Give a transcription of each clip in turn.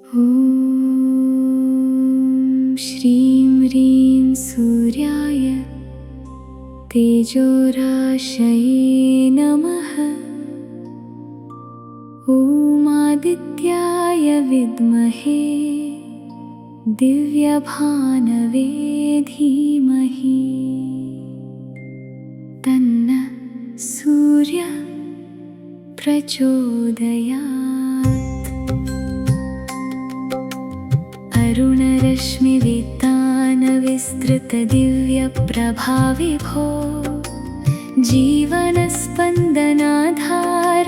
ॐ श्रीं ह्रीं सूर्याय तेजोराशये नमः। ॐ आदित्याय विद्महे दिव्यभानवे धीमहि तन्नः सूर्यः प्रचोदयात्। अरुणरश्मिवितानविस्तृतदिव्यप्रभाविभो जीवनस्पन्दनाधार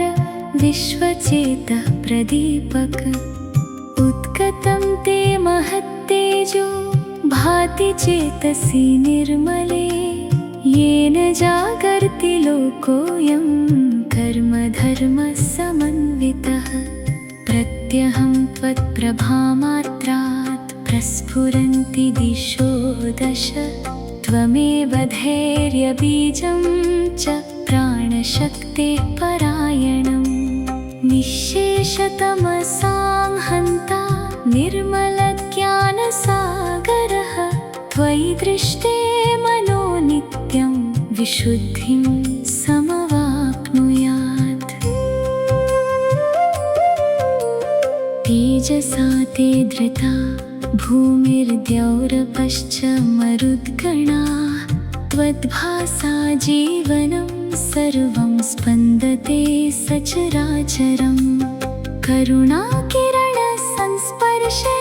विश्वचेतः प्रदीपक। उत्कतं ते महत्तेजो भाति चेतसि निर्मले। येन जागर्ति लोकोऽयं कर्मधर्मसमन्वितः। प्रत्यहं त्वत्प्रभामात्रात् प्रस्फुरन्ति दिशो दश। त्वमेव धैर्यबीजं च प्राणशक्तेः परायणम्। निःशेषतमसां हन्ता निर्मलज्ञानसागरः। त्वयि दृष्टे मनो नित्यं विशुद्धिं समवाप्नुयात्। तेजसा ते धृता भूमिर्द्यौरपश्च मरुद्गणाः। त्वद्भासा जीवनं सर्वं स्पन्दते सचराचरम्। करुणाकिरणसंस्पर्शे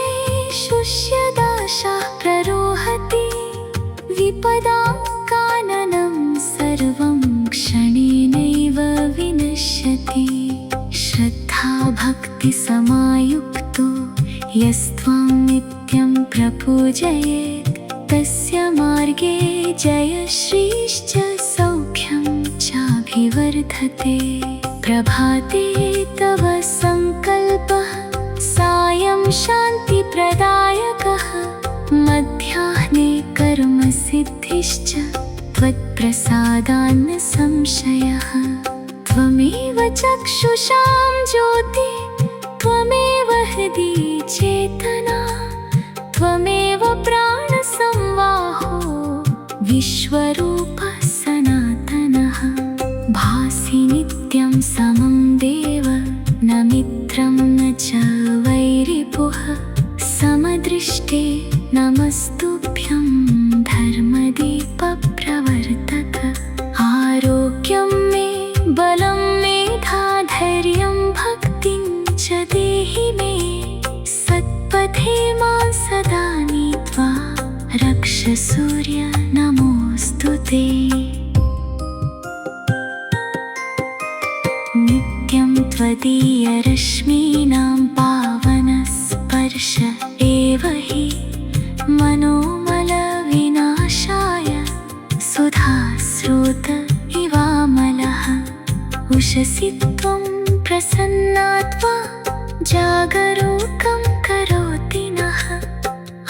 शुष्यदाशाः प्ररोहति। विपदां काननं सर्वं क्षणेनैव विनश्यति। श्रद्धाभक्तिसमायुक्तो यस्त्वां नित्यं प्रपूजयेत्। तस्य मार्गे जयश्रीश्च सौख्यं चाभिवर्धते। प्रभाते तव सङ्कल्पः सायं शान्तिप्रदायकः। मध्याह्ने कर्मसिद्धिश्च त्वत्प्रसादान्न संशयः। त्वमेव चक्षुषां ज्योति त्वमेव हृदि चेतना। त्वमेव प्राणसंवाहो विश्वरूपः सनातनः। भासि नित्यं समं देव न मित्रं न च वैरिपुः। समदृष्टे नमस्तुभ्यं धर्मदीपप्रवर्तक। आरोग्यं मे बलं मेधा धैर्यं भक्तिं च देहि मे। सत्पथे मां सदा नीत्वा रक्ष सूर्य नमोऽस्तु ते। नित्यं त्वदीयरश्मीनां पावनस्पर्श एव हि मनोमलविनाशाय सुधास्रोत इवामलः। उषसि त्वं प्रसन्ना त्वा जागरूकं करोति नः।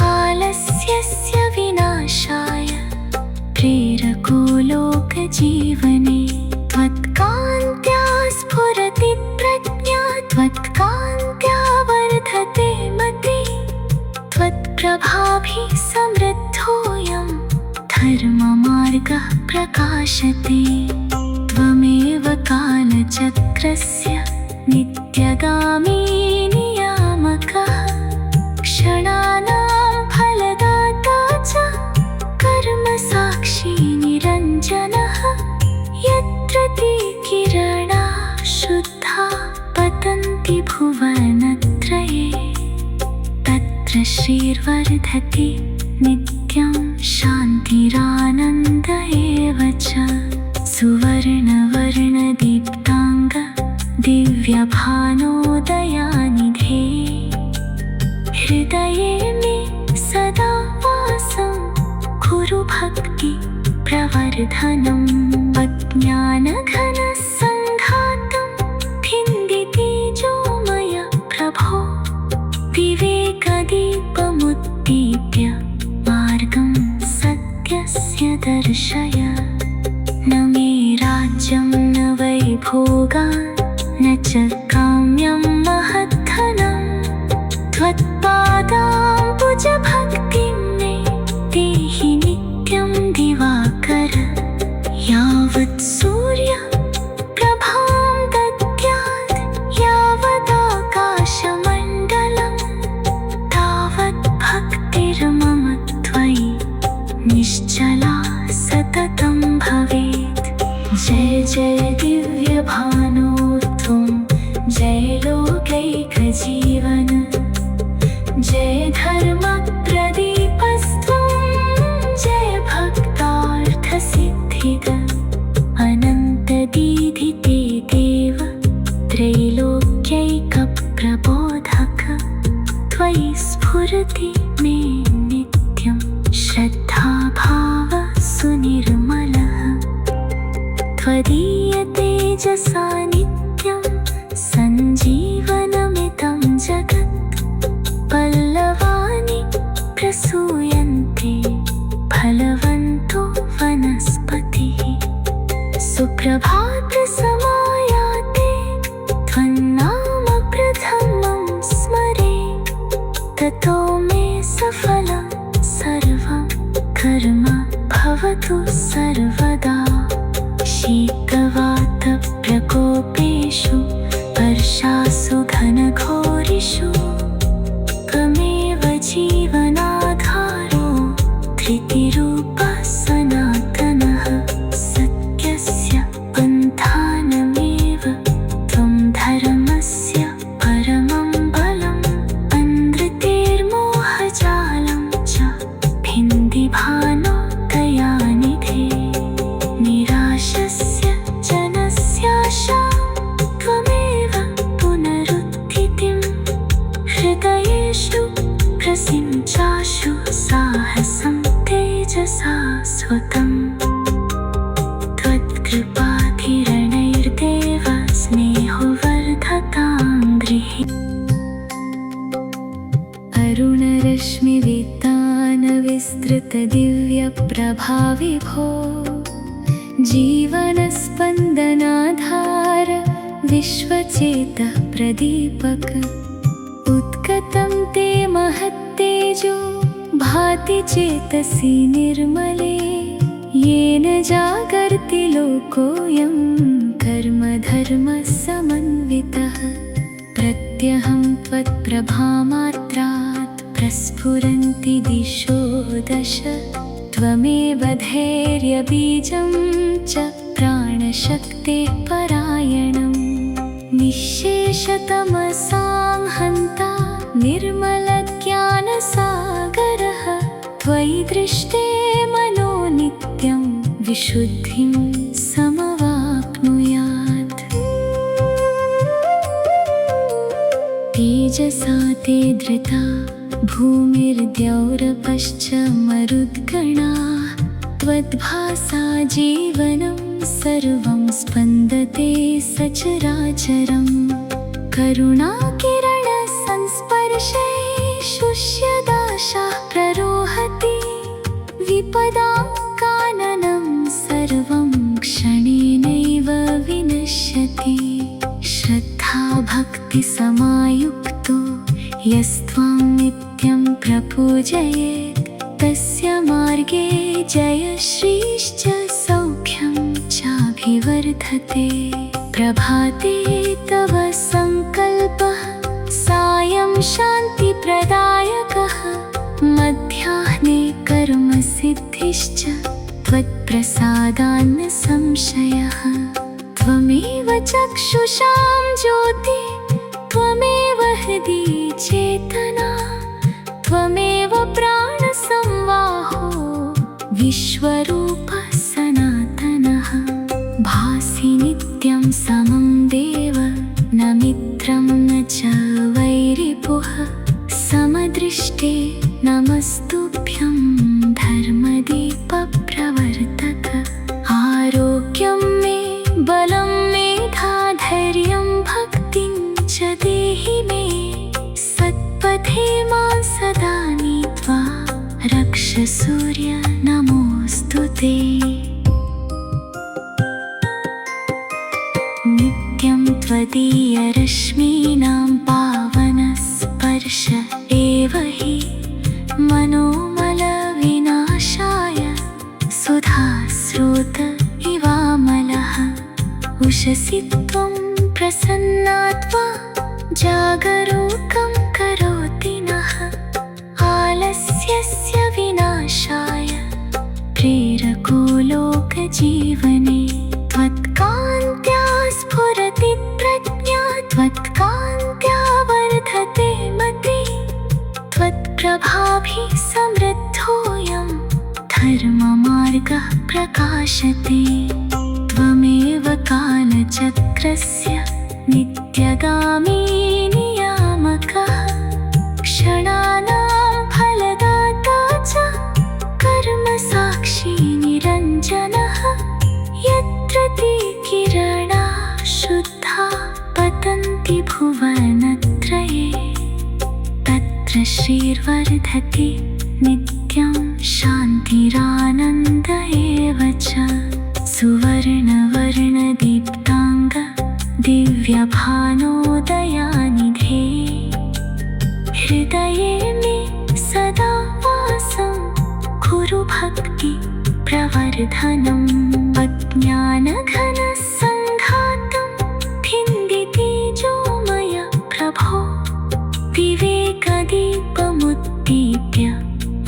आलस्यस्य विनाशाय प्रेरको लोकजीवने। त्वत्कान्त्या स्फुरति प्रज्ञा त्वत्कान्त्या वर्धते मति। त्वत्प्रभाभिः समृद्धोऽयं धर्ममार्गः प्रकाशते। त्वमेव कालचक्रस्य नित्यगामी नियामकः। क्षणानां फलदाता च कर्मसाक्षी निरञ्जनः। यत्र ते किरणाः शुद्धा पतन्ति भुवनत्रये। तत्र श्रीर्वर्धति नित्यं शान्तिरानन्द एव च। सुवर्णवर्णदीप्ताङ्ग दिव्यभानोदयानिधे। हृदये मे सदा वासं कुरु भक्ति प्रवर्धनम्। अज्ञानघनसङ्घातं भिन्दि तेजोमय प्रभो। विवेकदीपमुद्दीप्य मार्गं सत्यस्य दर्शय। न मे राज्यं न वैभोगान् न च काम्यं महद्धनं। त्वत् प्रबोधक त्वयि स्फुरति मे नित्यं श्रद्धाभावः सुनिर्मलः त्वदीय तेजसा नित्यं सञ्जीवनमिदं जगत् पल्लवानि प्रसूयन्ते फलवन्तो वनस्पतिः सुप्रभातसमायाते त्वन्नाम प्रथमं स्मरे ततो मे सफलं सर्वं कर्म भवतु सर्वदा शीतवातप्रकोपेषु वर्षासु घनघोरिषु त्वमेव जीवनाधारो धृतिरूपः सनातनः सत्यस्य पन्थानमेव त्वं धर्मस्य परमं बलम् अन्धृतेर्मोहजालं च भिन्दि भानो दयानिधे निराशस्य जनस्याशां त्वमेव पुनरुत्थितिं हृदयेषु प्रसिञ्चाशु साहसं तेजसा स्वतम् त्वत्कृपाकिरणैर्देव स्नेहो वर्धतां गृहे अरुणरश्मिवितानविस्तृतदिव्यप्रभाविभो जीवनस्पन्दनाधार विश्वचेतः प्रदीपक उत्कतं ते महत्तेजो भाति चेतसि निर्मले येन जागर्ति लोकोऽयं कर्मधर्मसमन्वितः प्रत्यहं त्वत्प्रभामात्रात् प्रस्फुरन्ति दिशो दश त्वमेव धैर्यबीजं च प्राणशक्तेः परायणम् निःशेषतमसां हन्ता निर्मलज्ञानसागरः त्वयि दृष्टे मनो नित्यं विशुद्धिं समवाप्नुयात् तेजसा ते धृता भूमिर्द्यौरपश्च मरुद्गणाः त्वद्भासा जीवनं सर्वं स्पन्दते सचराचरम् करुणाकिरणसंस्पर्शे शुष्यदाशाः प्ररोहति विपदां काननं सर्वं क्षणेनैव विनश्यति श्रद्धाभक्तिसमायुक्तो यस्त्वां नित्यं प्रपूजयेत् तस्य मार्गे जयश्रीश्च सौख्यं चाभिवर्धते प्रभाते तव सङ्कल्पः सायं शान्तिप्रदायकः मध्याह्ने कर्मसिद्धिश्च त्वत्प्रसादान्न संशयः त्वमेव चक्षुषां ज्योति त्वमेव हृदि चेतना त्वमेव प्राणसंवाहो विश्वरूपः सनातनः भासि नित्यं समं देव न मित्रं न च वैरिपुः समदृष्टे नमस्तुभ्यं धर्मदीपप्रवर्तक आरोग्यं मे बलं मेधा धैर्यं भक्तिं च देहि मे सत्पथे मां सदा नीत्वा रक्ष सूर्य नमोऽस्तु ते नित्यं त्वदीयरश्मीनां पावनस्पर्श एव हि मनोमलविनाशाय सुधास्रोत इवामलः उषसि त्वं प्रसन्नात्वा जागरूकं करोति नः आलस्यस्य विनाशाय प्रेरको लोकजीवने त्वत्कान्त्या स्फुरति प्रज्ञा त्वत्कान्त्या वर्धते मति त्वत्प्रभाभिः समृद्धोऽयं धर्ममार्गः प्रकाशते त्वमेव कालचक्रस्य नित्यगामी नियामकः श्रीर्वर्धते नित्यं शान्तिरानन्द एव च सुवर्णवर्णदीप्ताङ्ग दिव्यभानोदयानिधे हृदये मे सदा वासं कुरु भक्ति प्रवर्धनम् अज्ञानघनसङ्घातं भिन्दि तेजोमय प्रभो विवेकदीपमुद्दीप्य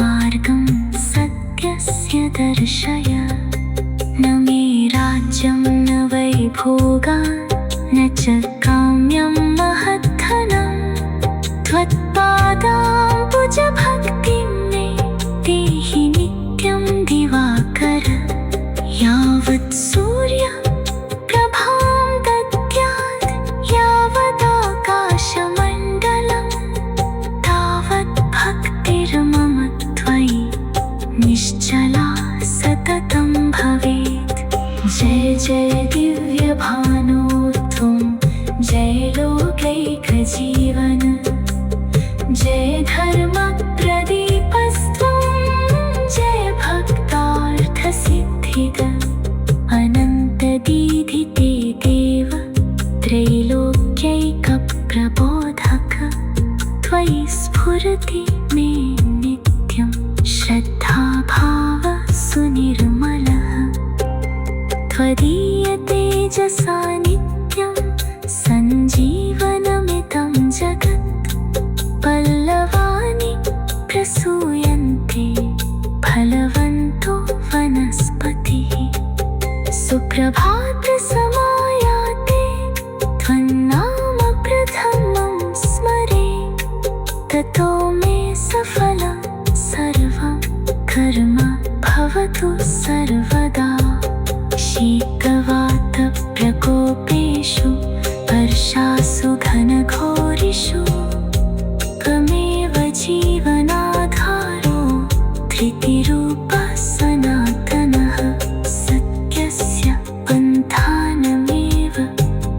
मार्गं सत्यस्य दर्शय न मे राज्यं न वैभोगान् न च काम्यं महद्धनं त्वत्पादाम्बुजभक्तिं मे देहि नित्यं दिवाकर यावत् सूर्यप्रभां दद्यात् यावदाकाशमण्डलं तावत् भक्तिर्मम त्वयि निश्चला सततं भवेत् जय जय दिव्यभानो त्वं जय लोकैकजीवन जय धर्मप्रदीपस्त्वं जय भक्तार्थसिद्धिद अनन्तदीधिते देव त्रैलोक्यैकप्रबोधक त्वयि स्फुरति मे नित्यं श्रद्धाभावः सुनिर्मलः त्वदीयतेजसा नित्यं सञ्जीवनमिदं जगत् पल्लवानि प्रसूयन्ते फलवन्तो वनस्पतिः सुप्रभातसमायाते त्वन्नाम प्रथमं स्मरे ततो मे सफलं सर्वं कर्म भवतु सर्वदा शीतवातप्रकोपेषु वर्षासु घनघोरिषु त्वमेव जीवनाधारो धृतिरूपः सनातनः सत्यस्य पन्थानमेव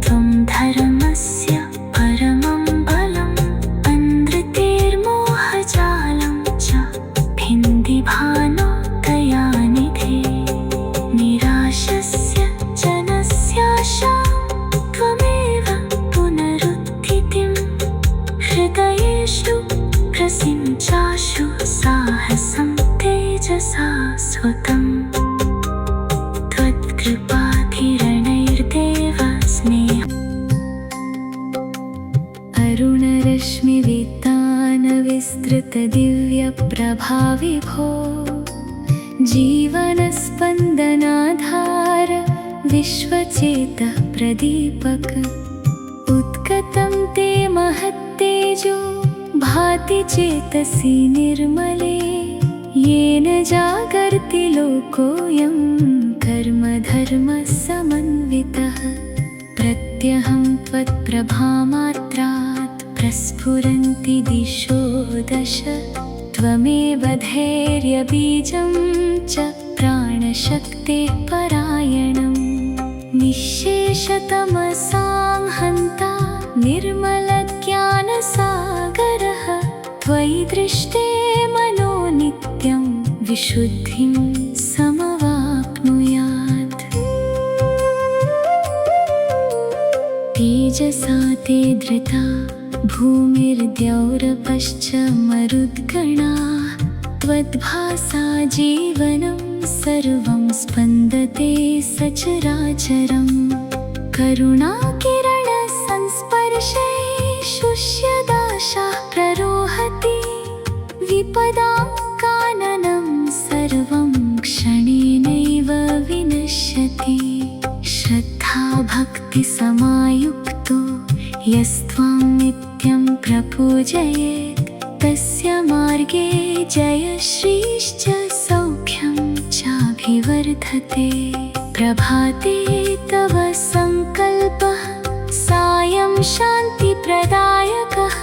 त्वं धर्मस्य परमं बलम् अन्धृतेर्मोहजालं च भिन्दि भानोदयानिधे निराशस्य जनस्याशां त्वमेव पुनरुत्थितिं हृदयेषु प्रसिञ्चाशु साहसं तेजसा स्वतम् त्वत्कृपाधिरणैर्देव स्नेह अरुणरश्मिवितानविस्तृतदिव्यप्रभाविभो जीवनस्पन्दनाधार विश्वचेतः प्रदीपक उत्कतं ते महत्तेजो भाति चेतसि निर्मले येन जागर्ति लोकोऽयं कर्मधर्मसमन्वितः प्रत्यहं त्वत्प्रभामात्रात् प्रस्फुरन्ति दिशो दश त्वमेव धैर्यबीजं च प्राणशक्तेः परायणम् निःशेषतमसां हन्ता निर्मलज्ञानसागरः त्वयि दृष्टे मनो नित्यं विशुद्धिं समवाप्नुयात् तेजसा ते धृता भूमिर्द्यौरपश्च मरुद्गणाः त्वद्भासा जीवनं सर्वं स्पन्दते सचराचरम् करुणाकिरणसंस्पर्शे शुष्यदाशाः प्ररोहति विपदां काननं सर्वं क्षणेनैव विनश्यति श्रद्धाभक्तिसमायुक्तो यस्त्वां नित्यं प्रपूजयेत् तस्य मार्गे जयश्रीश्च सौख्यं चाभिवर्धते प्रभाते तव सङ्कल्पः सायं शान्तिप्रदायकः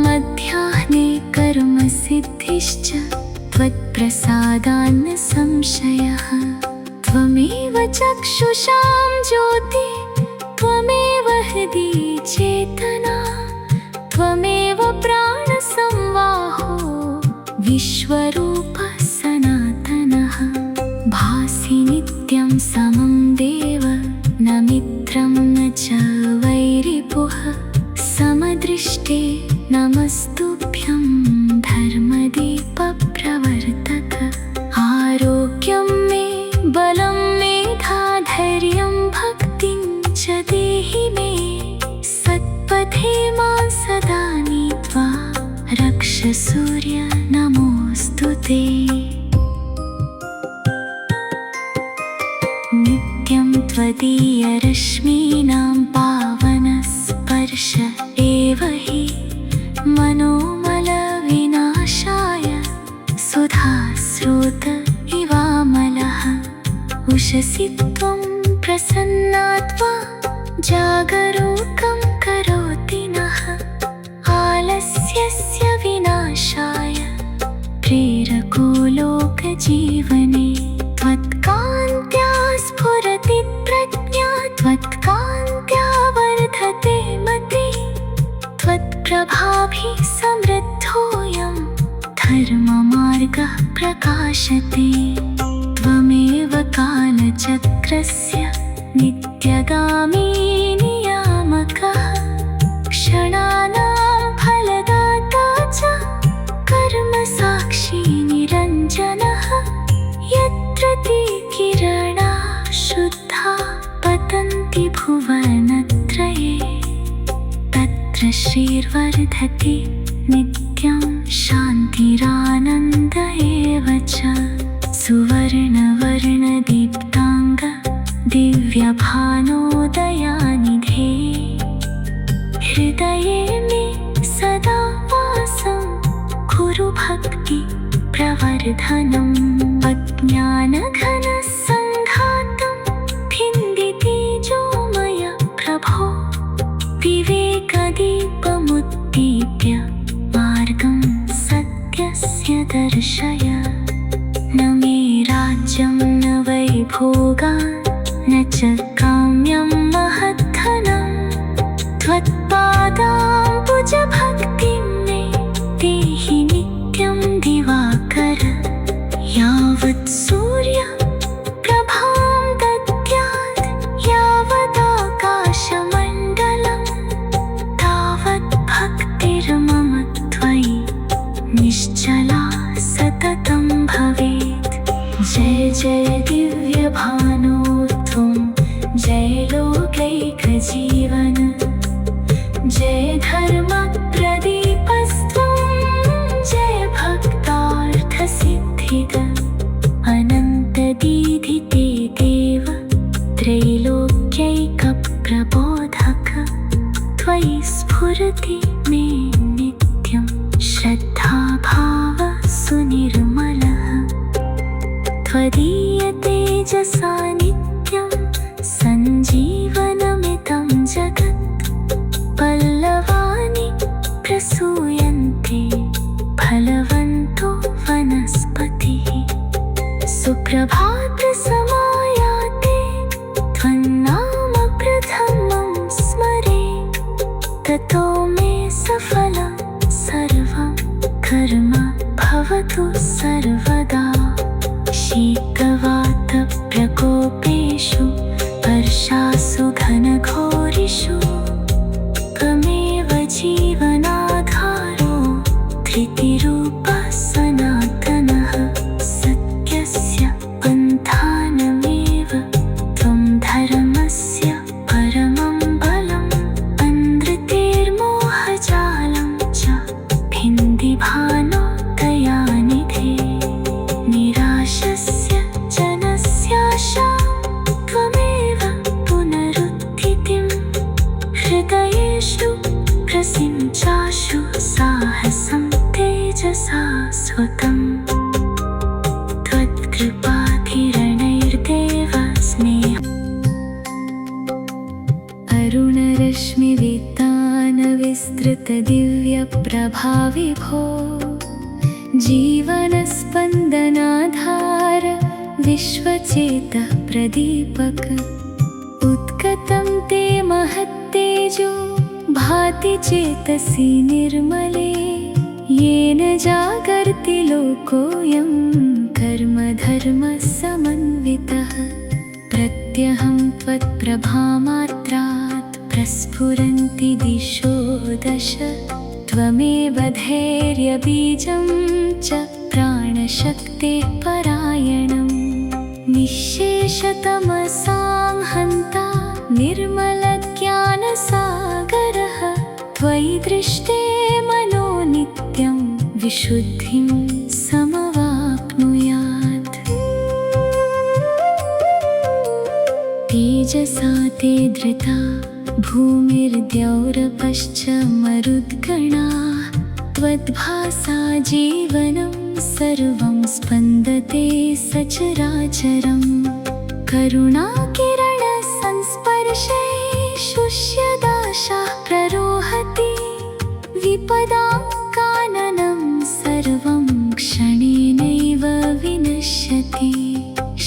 मध्याह्ने कर्मसिद्धिश्च त्वत्प्रसादान्न संशयः त्वमेव चक्षुषां ज्योति त्वमेव हृदि चेतना त्वमेव प्राणसंवाहः विश्वरूपः सनातनः भासि नित्यं समं देव न मित्रं न च वैरिपुः समदृष्टे नमस्तुभ्यं धर्मदीपप्रवर्तक आरोग्यं मे बलं मेधा धैर्यं भक्तिं च देहि मे सत्पथे मां सदा नीत्वा रक्ष सूर्य नमोऽस्तु ते नित्यं त्वदीयरश्मीनां पावनस्पर्श एव हि मनोमलविनाशाय सुधास्रोत इवामलः उषसि त्वं प्रसन्नात्मा जागरूकं करोति नः आलस्यस्य विनाशाय प्रेरको लोकजीवने त्वत्कान्त्या स्फुरति प्रज्ञा त्वत्कान्त्या वर्धते मति त्वत्प्रभाभिः समृद्धोऽयं धर्ममार्गः प्रकाशते त्वमेव कालचक्रस्य नित्यगामी नियामकः क्षणानां फलदाता च कर्मसाक्षी निरञ्जनः यत्र ते किरणाः शुद्धा पतन्ति भुवनत्रये तत्र श्रीर्वर्धते नित्यं शान्तिरानन्द एव च सुवर्णवर्णदीप्ताङ्ग दिव्यभानोदयानिधे हृदये मे सदा वासं कुरु भक्ति प्रवर्धनम् अज्ञानघनसङ्घातं भिन्दि तेजोमय प्रभो विवेकदीपमुद्दीप्य मार्गं सत्यस्य दर्शय न मे राज्यं न वैभोगान् न च काम्यं महद्धनं त्वत्पादाम्बुजभक्तिं मे देहि नित्यं दिवाकर यावत् सूर्यः प्रभां दद्यात् यावदाकाशमण्डलं तावत् भक्तिर्मम त्वयि निश्चला सततं भवेत् जय जय दिव्यभानो त्वं जय लोकैकजीवन जय धर्मप्रदीपस्त्वं जय भक्तार्थसिद्धिद अनन्तदीधिते देव त्रैलोक्यैकप्रबोधक त्वयि स्फुरति मे नित्यं श्रद्धाभावः सुनिर्मलः त्वदीयतेजसा नित्यं सञ्जीवनमिदं जगत् पल्लवानि प्रसूयन्ते फलवन्तो वनस्पतिः सुप्रभातसमायाते त्वन्नाम प्रथमं स्मरे ततो मे सफलं सर्वं कर्म भवतु सर्वदा शीतवातप्रकोपेषु वर्षासु घनघोरिषु त्वमेव जीवनाधारो धृतिरूपः सनातनः सत्यस्य पन्थानमेव त्वं धर्मस्य परमं बलम् अन्धृतेर्मोहजालं च भिन्दि भानोदयानिधे निराशस्य जनस्याशा त्वमेव पुनरुत्थितिं हृदयेषु प्रसिञ्चाशु साहसं तेजसा स्वतम् त्वत्कृपाधिरणैर्देव स्नेह अरुणरश्मिवितानविस्तृतदिव्यप्रभाविभो जीवनस्पन्दनाधार विश्वचेतः प्रदीपक उत्कतं ते महत्तेजो भाति चेतसि निर्मले येन जागर्ति प्रभवति लोकोऽयं कर्मधर्मसमन्वितः प्रत्यहं त्वत्प्रभामात्रात् प्रस्फुरन्ति दिशो दश त्वमेव धैर्यबीजं च प्राणशक्तेः परायणम् निःशेषतमसां हन्ता निर्मलज्ञानसागरः त्वयि दृष्टे मनो नित्यं विशुद्धिं समवाप्नुयात् तेजसा ते धृता भूमिर्द्यौरपश्च मरुद्गणाः त्वद्भासा जीवनं सर्वं स्पन्दते सचराचरम् करुणाकिरणसंस्पर्शे शुष्यदाशाः प्ररोहति विपदां काननं सर्वं क्षणेनैव विनश्यति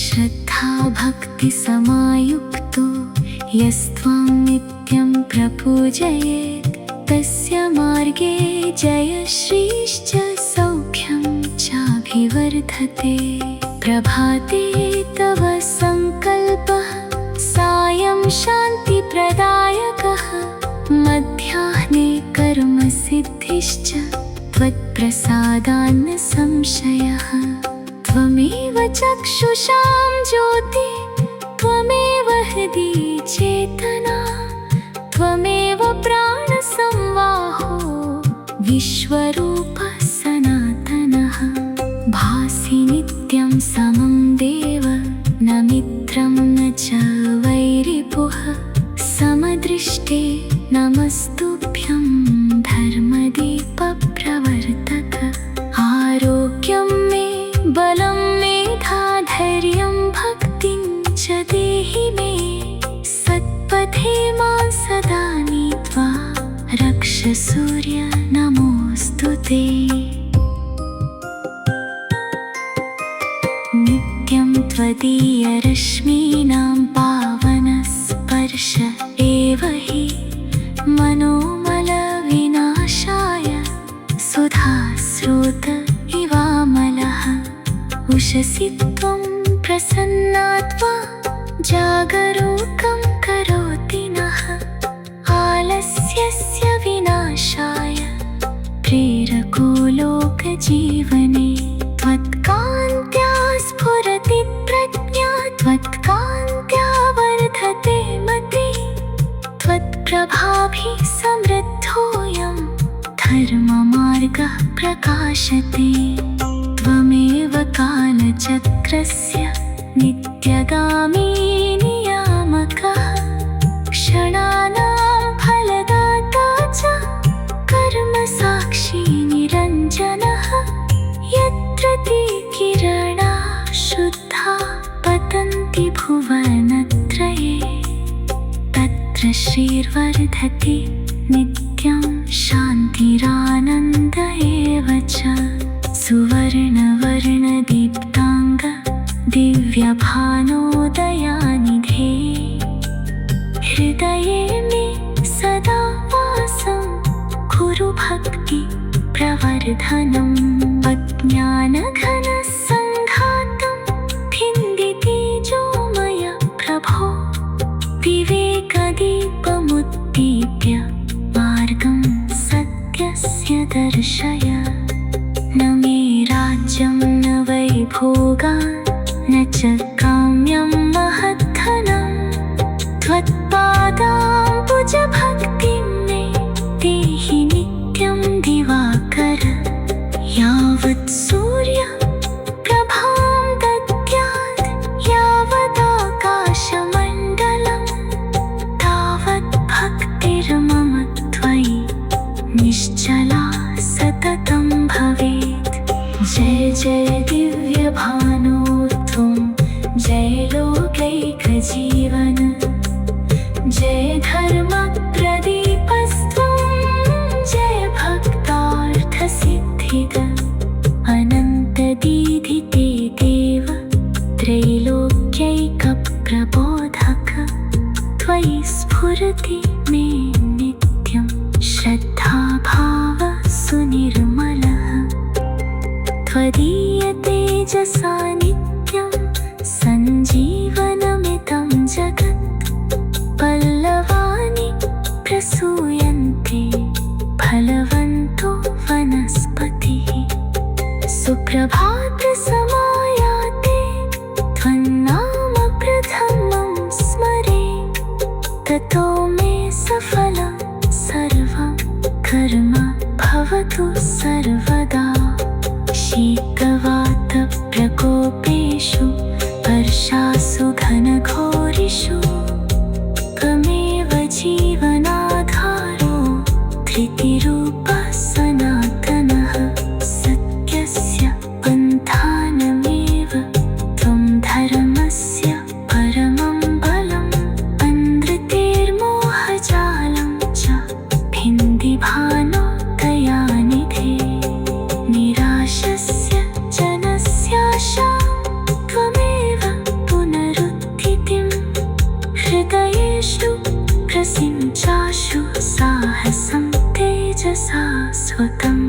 श्रद्धाभक्तिसमायुक्तो यस्त्वां नित्यं प्रपूजयेत् तस्य मार्गे जयश्रीश्च सौख्यं चाभिवर्धते प्रभाते तव सङ्कल्पः सायं शान्तिप्रदायकः मध्याह्ने कर्मसिद्धिश्च त्वत्प्रसादान्न संशयः त्वमेव चक्षुषां ज्योति त्वमेव हृदि चेतना त्वमेव प्राणसंवाहो विश्वरूपः सनातनः भासि नित्यं समं देव न मित्रं न च वैरिपुः समदृष्टे नमस्तुभ्यं धर्मदीपप्रवर्तक आरोग्यं मे बलं मेधा धैर्यं भक्तिं च देहि मे सत्पथे मां सदा नीत्वा रक्ष सूर्य नमोऽस्तु ते नित्यं त्वदीयरश्मीनां पावनस्पर्श एव हि मनोमलविनाशाय सुधास्रोत इवामलः उषसि त्वं प्रसन्ना त्वा जागरूकं करोति नः आलस्यस्य विनाशाय प्रेरको लोकजीवने त्वत्कान्त्या स्फुरति प्रज्ञा त्वत्कान्त्या वर्धते मतिः त्वत्प्रभाभिः समृद्धोऽयं धर्ममार्गः प्रकाशते त्वमेव कालचक्रस्य नित्यगामी नियामकः क्षणानां फलदाता च कर्मसाक्षी निरञ्जनः यत्र ते किरणाः शुद्धा पतन्ति भुवनत्रये तत्र श्रीर्वर्धति नित्यं शान्तिरानन्द एव च सुवर्णवर्णदीप्ताङ्ग दिव्यभानोदयानिधे हृदये मे सदा वासं कुरु भक्ति प्रवर्धनम् अज्ञानघनसङ्घातं भिन्दि तेजोमय प्रभो विवेकदीपमुद्दीप्य मार्गं सत्यस्य दर्शय न मे राज्यं न वैभोगान् न च काम्यं महद्धनं त्वत्पादाम्बुजभक्तिं मे देहि नित्यं दिवाकर यावत् सूर्यः प्रभां दद्यात् यावदाकाशमण्डलं तावत् भक्तिर्मम त्वयि निश्चला सततं भवेत् जय जय दिव्यभानो त्वं जय लोकैकजीवन जय धर्मप्रदीपस्त्वं जय भक्तार्थसिद्धिद अनन्तदीधिते देव त्रैलोक्यैकप्रबोधक त्वयि स्फुरति मे नित्यं श्रद्धाभावः सुनिर्मलः तेजसा नित्यं सञ्जीवनमिदं जगत् पल्लवानि प्रसूयन्ते फलवन्तो वनस्पतिः सुप्रभातसमायाते त्वन्नाम प्रथमं स्मरे ततो मे सफलं सर्वं कर्म भवतु सर्वदा शीतवातप्रकोपेषु वर्षासु घनघोरिषु त्वमेव जीवनाधारो धृतिरूपः सनातनः सत्यस्य पन्थानमेव त्वं धर्मस्य परमं बलम् अन्धतेर्मोहजालं च भिन्दि भानो दयानिधे निराशस्य जनस्याशा त्वमेव पुनरुत्थितिं हृदयेषु प्रसिञ्चाशु साहसं तेजसा स्वतम्